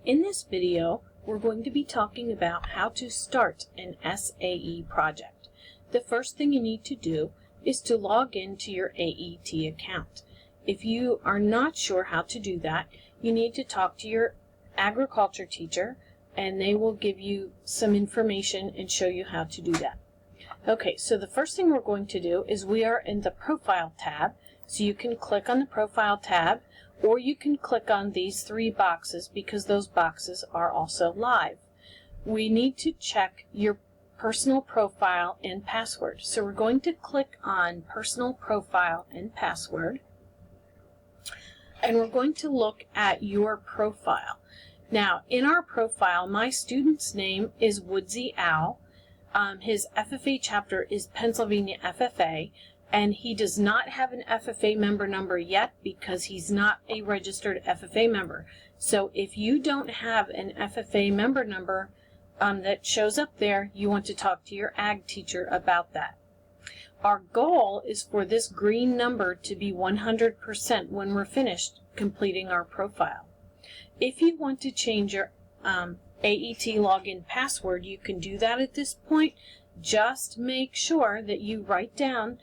In this video, we're going to be talking about how to start an SAE project. The first thing you need to do is to log into your AET account. If you are not sure how to do that, you need to talk to your agriculture teacher and they will give you some information and show you how to do that. Okay, so the first thing we're going to do is we are in the Profile tab, so you can click on the Profile tab or you can click on these three boxes because those boxes are also live. We need to check your personal profile and password. So we're going to click on Personal Profile and Password, and we're going to look at your profile. Now, in our profile, my student's name is Woodsy Owl. His FFA chapter is Pennsylvania FFA, and he does not have an FFA member number yet because he's not a registered FFA member. So if you don't have an FFA member number that shows up there, you want to talk to your ag teacher about that. Our goal is for this green number to be 100% when we're finished completing our profile. If you want to change your AET login password, you can do that at this point. Just make sure that you write down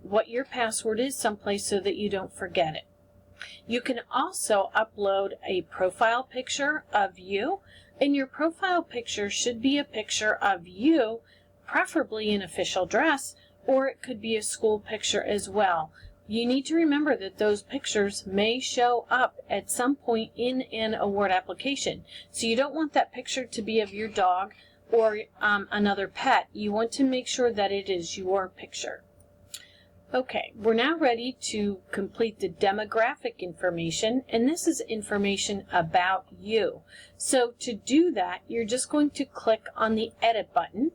what your password is someplace so that you don't forget it. You can also upload a profile picture of you, and your profile picture should be a picture of you, preferably in official dress, or it could be a school picture as well. You need to remember that those pictures may show up at some point in an award application. So you don't want that picture to be of your dog or another pet. You want to make sure that it is your picture. Okay, we're now ready to complete the demographic information, and this is information about you. So to do that, you're just going to click on the Edit button,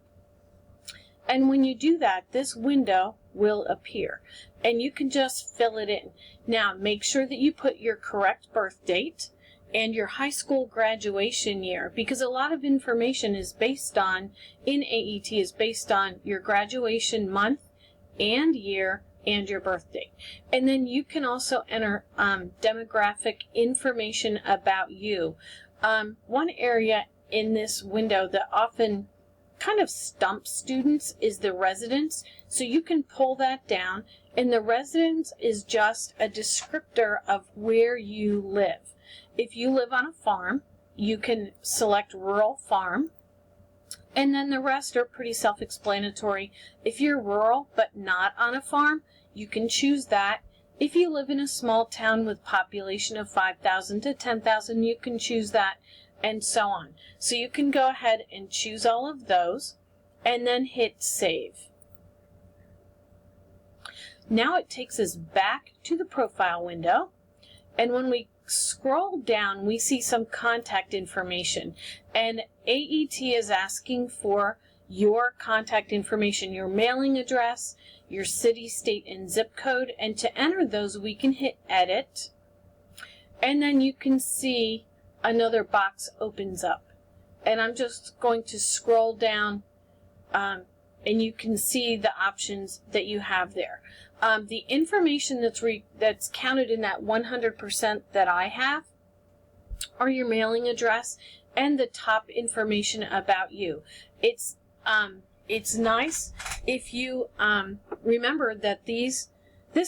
and when you do that, this window will appear, and you can just fill it in. Now, make sure that you put your correct birth date and your high school graduation year, because a lot of information is based on, in AET, is based on your graduation month and year and your birth date. And then you can also enter demographic information about you. One area in this window that often kind of stumps students is the residence. So you can pull that down, and the residence is just a descriptor of where you live. If you live on a farm, you can select rural farm, and then the rest are pretty self-explanatory. If you're rural but not on a farm, you can choose that. If you live in a small town with population of 5,000 to 10,000, you can choose that, and so on. So you can go ahead and choose all of those and then hit Save. Now it takes us back to the profile window, and when we scroll down, we see some contact information, and AET is asking for your contact information, your mailing address, your city, state, and zip code, and to enter those we can hit Edit, and then you can see another box opens up, and I'm just going to scroll down and you can see the options that you have there. The information that's counted in that 100% that I have are your mailing address and the top information about you. It's nice if you remember that this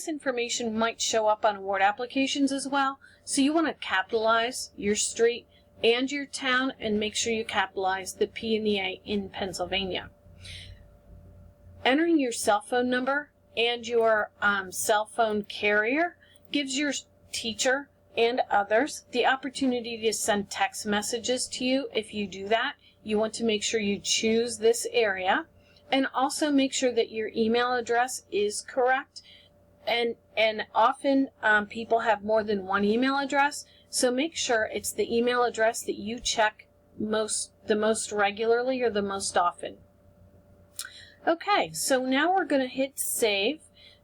information might show up on award applications as well. So you want to capitalize your street and your town and make sure you capitalize the P and the A in Pennsylvania. Entering your cell phone number and your cell phone carrier gives your teacher and others the opportunity to send text messages to you. If you do that, you want to make sure you choose this area, and also make sure that your email address is correct. And often people have more than one email address, so make sure it's the email address that you check the most regularly or the most often. Okay, so now we're going to hit Save.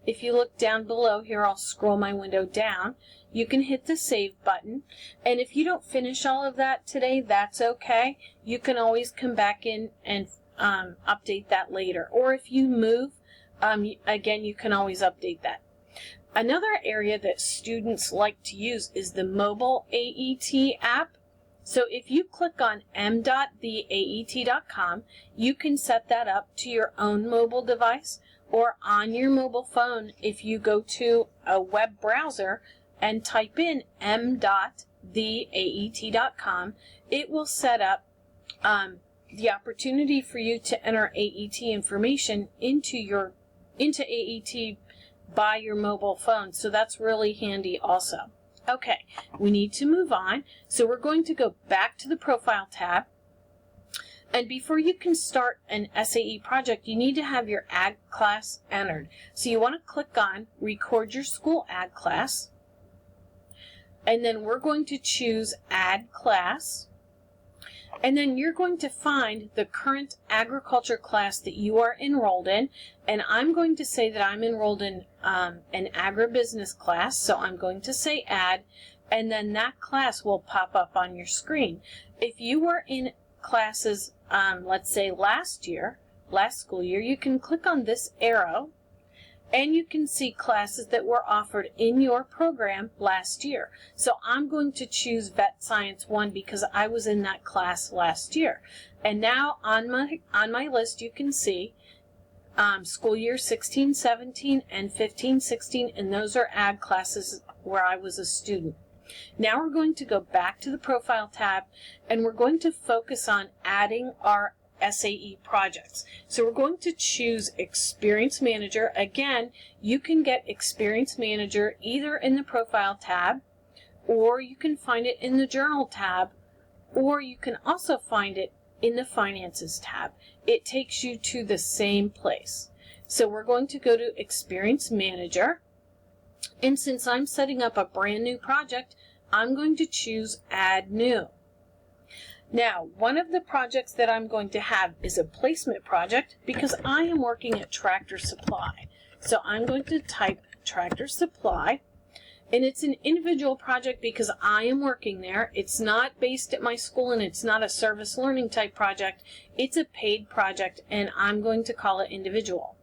If you look down below here, I'll scroll my window down. You can hit the Save button, and if you don't finish all of that today, that's okay. You can always come back in and update that later. Or if you move, again, you can always update that. Another area that students like to use is the mobile AET app. So if you click on m.theaet.com, you can set that up to your own mobile device, or on your mobile phone if you go to a web browser and type in m.theaet.com, it will set up the opportunity for you to enter AET information into AET by your mobile phone. So that's really handy also. Okay, we need to move on. So we're going to go back to the Profile tab. And before you can start an SAE project, you need to have your Ag class entered. So you want to click on Record Your School Ag Class. And then we're going to choose Add Class. And then you're going to find the current agriculture class that you are enrolled in. And I'm going to say that I'm enrolled in an agribusiness class. So I'm going to say Add, and then that class will pop up on your screen. If you were in classes, let's say last school year, you can click on this arrow and you can see classes that were offered in your program last year. So I'm going to choose Vet Science 1 because I was in that class last year. And now on my list you can see school year 16-17 and 15-16, and those are ag classes where I was a student. Now we're going to go back to the Profile tab and we're going to focus on adding our SAE projects. So we're going to choose Experience Manager. Again, you can get Experience Manager either in the Profile tab, or you can find it in the Journal tab, or you can also find it in the Finances tab. It takes you to the same place. So we're going to go to Experience Manager, and since I'm setting up a brand new project, I'm going to choose Add New. Now, one of the projects that I'm going to have is a placement project because I am working at Tractor Supply. So I'm going to type Tractor Supply, and it's an individual project because I am working there. It's not based at my school, and it's not a service learning type project. It's a paid project, and I'm going to call it individual.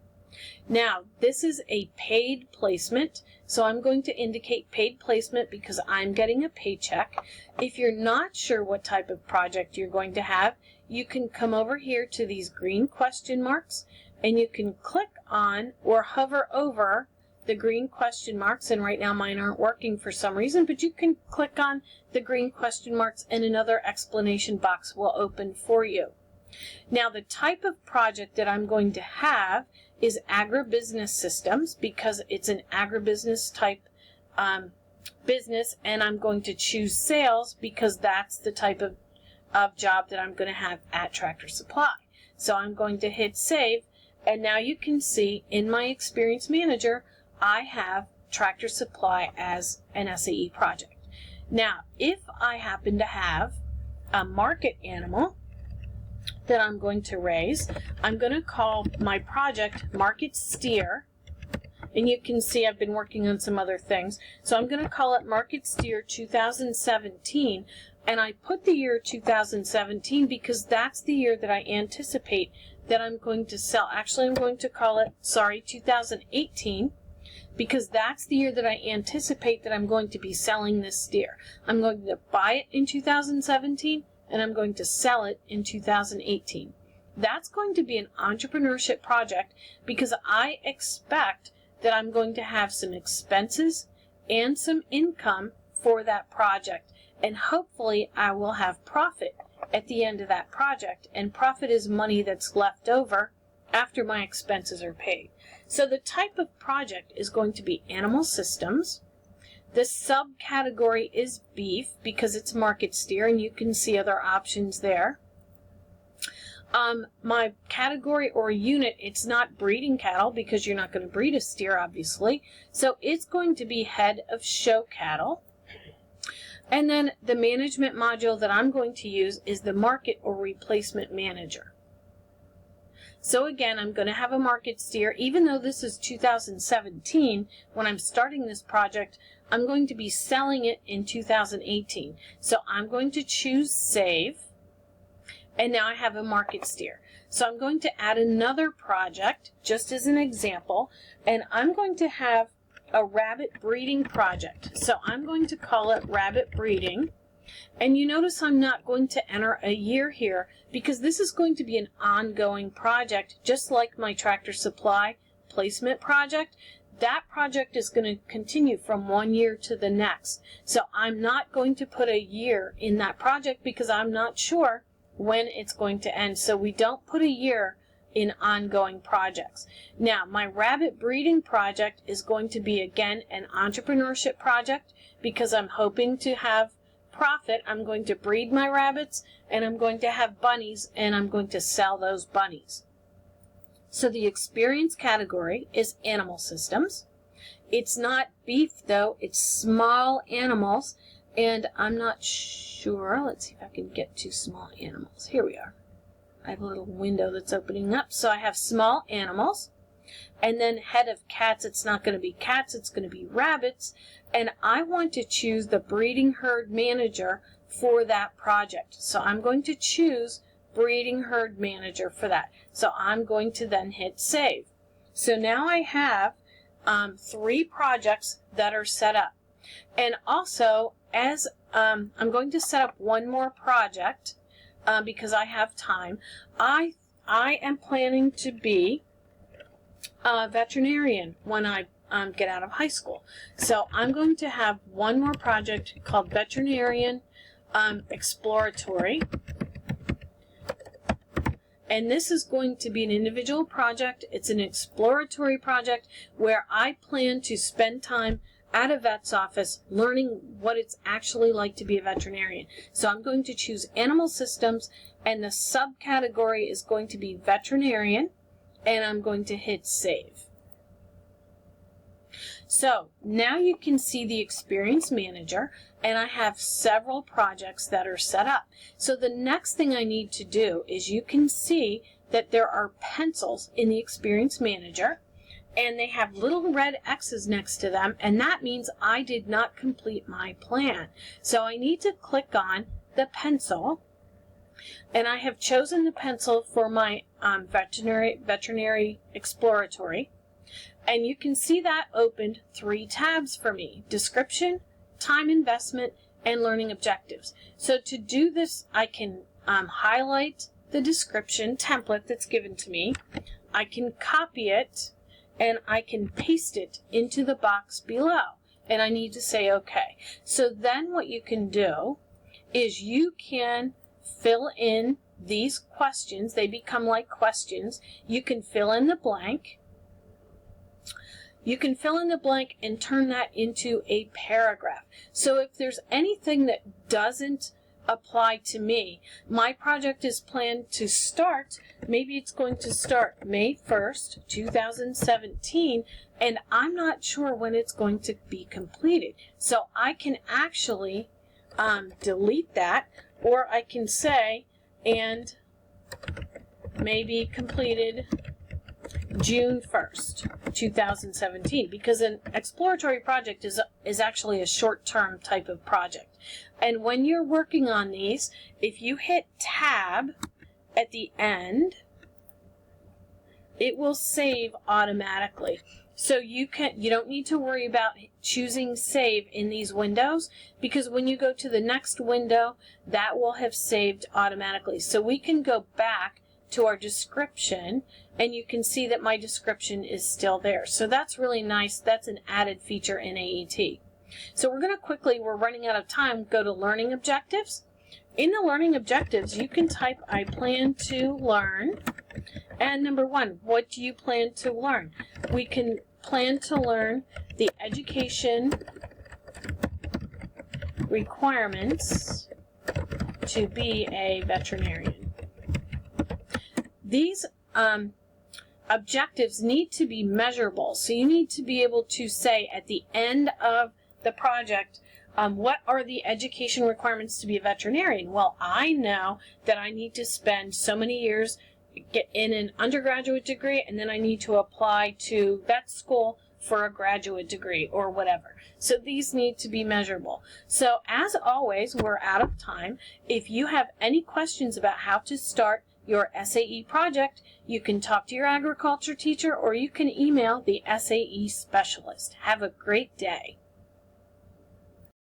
Now, this is a paid placement, so I'm going to indicate paid placement because I'm getting a paycheck. If you're not sure what type of project you're going to have, you can come over here to these green question marks, and you can click on or hover over the green question marks, and right now mine aren't working for some reason, but you can click on the green question marks and another explanation box will open for you. Now, the type of project that I'm going to have is agribusiness systems because it's an agribusiness type business, and I'm going to choose sales because that's the type of job that I'm going to have at Tractor Supply. So I'm going to hit save, and now you can see in my Experience Manager I have Tractor Supply as an SAE project. Now, if I happen to have a market animal that I'm going to raise, I'm going to call my project Market Steer, and you can see I've been working on some other things. So I'm going to call it Market Steer 2017, and I put the year 2017 because that's the year that I anticipate that I'm going to sell. Actually, I'm going to call it, 2018, because that's the year that I anticipate that I'm going to be selling this steer. I'm going to buy it in 2017, and I'm going to sell it in 2018. That's going to be an entrepreneurship project because I expect that I'm going to have some expenses and some income for that project, and hopefully I will have profit at the end of that project, and profit is money that's left over after my expenses are paid. So the type of project is going to be animal systems. The subcategory is beef because it's market steer, and you can see other options there. My category or unit, it's not breeding cattle because you're not going to breed a steer, obviously. So it's going to be head of show cattle. And then the management module that I'm going to use is the market or replacement manager. So again, I'm going to have a market steer. Even though this is 2017, when I'm starting this project, I'm going to be selling it in 2018. So I'm going to choose save, and now I have a market steer. So I'm going to add another project, just as an example, and I'm going to have a rabbit breeding project. So I'm going to call it rabbit breeding, And you notice I'm not going to enter a year here because this is going to be an ongoing project, just like my tractor supply placement project. That project is going to continue from one year to the next. So I'm not going to put a year in that project because I'm not sure when it's going to end. So we don't put a year in ongoing projects. Now, my rabbit breeding project is going to be, again, an entrepreneurship project because I'm hoping to have profit. I'm going to breed my rabbits, and I'm going to have bunnies, and I'm going to sell those bunnies. So the experience category is animal systems. It's not beef, though. It's small animals, and I'm not sure. Let's see if I can get to small animals. Here we are. I have a little window that's opening up. So I have small animals, and then head of cats. It's not going to be cats. It's going to be rabbits, and I want to choose the breeding herd manager for that project. So I'm going to choose breeding herd manager for that. So I'm going to then hit save. So now I have 3 projects that are set up. And also, as I'm going to set up one more project because I have time. I am planning to be a veterinarian when I get out of high school. So I'm going to have one more project called Veterinarian Exploratory. And this is going to be an individual project. It's an exploratory project where I plan to spend time at a vet's office learning what it's actually like to be a veterinarian. So I'm going to choose animal systems, and the subcategory is going to be veterinarian, and I'm going to hit save. So now you can see the experience manager, and I have several projects that are set up. So the next thing I need to do is, you can see that there are pencils in the experience manager, and they have little red X's next to them, and that means I did not complete my plan. So I need to click on the pencil, and I have chosen the pencil for my veterinary exploratory. And you can see that opened 3 tabs for me: description, time investment, and learning objectives. So to do this, I can highlight the description template that's given to me. I can copy it, and I can paste it into the box below. And I need to say OK. So then what you can do is you can fill in these questions. They become like questions. You can fill in the blank. You can fill in the blank and turn that into a paragraph. So if there's anything that doesn't apply to me, my project is planned to start, maybe it's going to start May 1st, 2017, and I'm not sure when it's going to be completed. So I can actually delete that, or I can say, and maybe completed June 1st, 2017, because an exploratory project is actually a short-term type of project. And when you're working on these, if you hit tab at the end, it will save automatically. So you don't need to worry about choosing save in these windows, because when you go to the next window, that will have saved automatically. So we can go back to our description, and you can see that my description is still there. So that's really nice. That's an added feature in AET. So we're going to quickly, we're running out of time, go to learning objectives. In the learning objectives, you can type, I plan to learn. And number 1, what do you plan to learn? We can plan to learn the education requirements to be a veterinarian. These objectives need to be measurable. So you need to be able to say at the end of the project, what are the education requirements to be a veterinarian? Well, I know that I need to spend so many years get in an undergraduate degree, and then I need to apply to vet school for a graduate degree or whatever. So these need to be measurable. So as always, we're out of time. If you have any questions about how to start your SAE project, you can talk to your agriculture teacher, or you can email the SAE specialist. Have a great day.